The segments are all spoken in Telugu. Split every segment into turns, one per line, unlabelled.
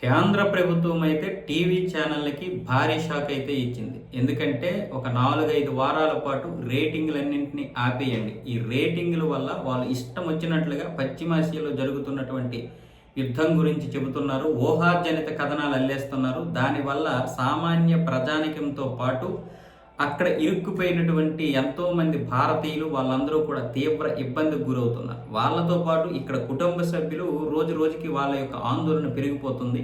కేంద్ర ప్రభుత్వం అయితే టీవీ ఛానళ్ళకి భారీ షాక్ అయితే ఇచ్చింది. ఎందుకంటే ఒక 4-5 వారాల పాటు రేటింగ్‌లన్నింటిని ఆపేయండి. ఈ రేటింగ్‌ల వల్ల వాళ్ళు ఇష్టం వచ్చినట్లుగా పశ్చిమాసియాలో జరుగుతున్నటువంటి యుద్ధం గురించి చెబుతున్నారు. ఊహాజనిత కథనాలు అల్లేస్తున్నారు. దానివల్ల సామాన్య ప్రజానీకంతో పాటు అక్కడ ఇరుక్కుపోయినటువంటి ఎంతోమంది భారతీయులు వాళ్ళందరూ కూడా తీవ్ర ఇబ్బందికి గురవుతున్నారు. వాళ్ళతో పాటు ఇక్కడ కుటుంబ సభ్యులు రోజు రోజుకి వాళ్ళ యొక్క ఆందోళన పెరిగిపోతుంది.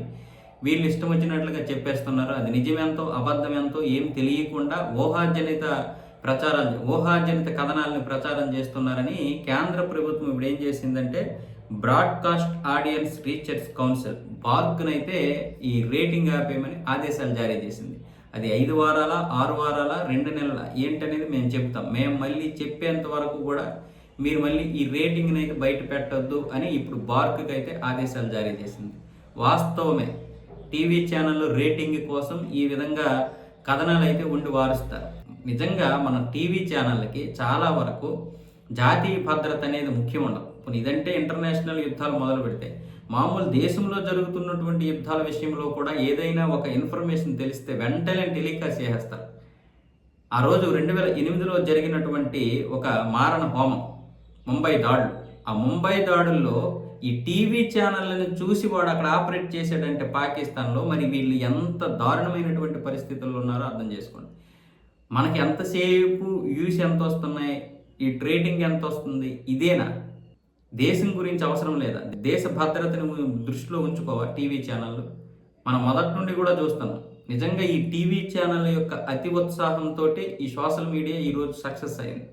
వీళ్ళు ఇష్టం వచ్చినట్లుగా చెప్పేస్తున్నారు. అది నిజమెంతో అబద్ధమెంతో ఏం తెలియకుండా ఊహాజనిత కథనాలను ప్రచారం చేస్తున్నారని కేంద్ర ప్రభుత్వం ఇప్పుడు ఏం చేసిందంటే బ్రాడ్కాస్ట్ ఆడియన్స్ రీసెర్చ్ కౌన్సిల్ బార్క్నైతే ఈ రేటింగ్ ఆపేయమని ఆదేశాలు జారీ చేసింది. అది 5 వారాల 6 వారాల 2 నెలల ఏంటనేది మేము చెప్తాం. మేము మళ్ళీ చెప్పేంత వరకు కూడా మీరు మళ్ళీ ఈ రేటింగ్ని అయితే బయట పెట్టొద్దు అని ఇప్పుడు బార్క్కి అయితే ఆదేశాలు జారీ చేసింది. వాస్తవమే, టీవీ ఛానళ్ళు రేటింగ్ కోసం ఈ విధంగా కథనాలు అయితే ఉండి వారుస్తారు. నిజంగా మన టీవీ ఛానళ్ళకి చాలా వరకు జాతీయ భద్రత అనేది ముఖ్యం ఉండదు. ఇదంటే ఇంటర్నేషనల్ యుద్ధాలు మొదలు పెడితే మామూలు దేశంలో జరుగుతున్నటువంటి యుద్ధాల విషయంలో కూడా ఏదైనా ఒక ఇన్ఫర్మేషన్ తెలిస్తే వెంటనే టెలికాస్ట్ చేసేస్తారు. ఆ రోజు 2008లో జరిగినటువంటి ఒక మారణ హోమం, ముంబై దాడులు. ఆ ముంబై దాడుల్లో ఈ టీవీ ఛానళ్ళని చూసి వాడు అక్కడ ఆపరేట్ చేశాడంటే పాకిస్తాన్లో, మరి వీళ్ళు ఎంత దారుణమైనటువంటి పరిస్థితుల్లో ఉన్నారో అర్థం చేసుకోండి. మనకి ఎంతసేపు వ్యూస్ ఎంత వస్తున్నాయి, ఈ రేటింగ్ ఎంత వస్తుంది, ఇదేనా? దేశం గురించి అవసరం లేదా? దేశ భద్రతను దృష్టిలో ఉంచుకోవా టీవీ ఛానళ్ళు? మనం మొదటి నుండి కూడా చూస్తున్నాం. నిజంగా ఈ టీవీ ఛానల్ యొక్క అతి ఉత్సాహంతో ఈ సోషల్ మీడియా ఈరోజు సక్సెస్ అయింది.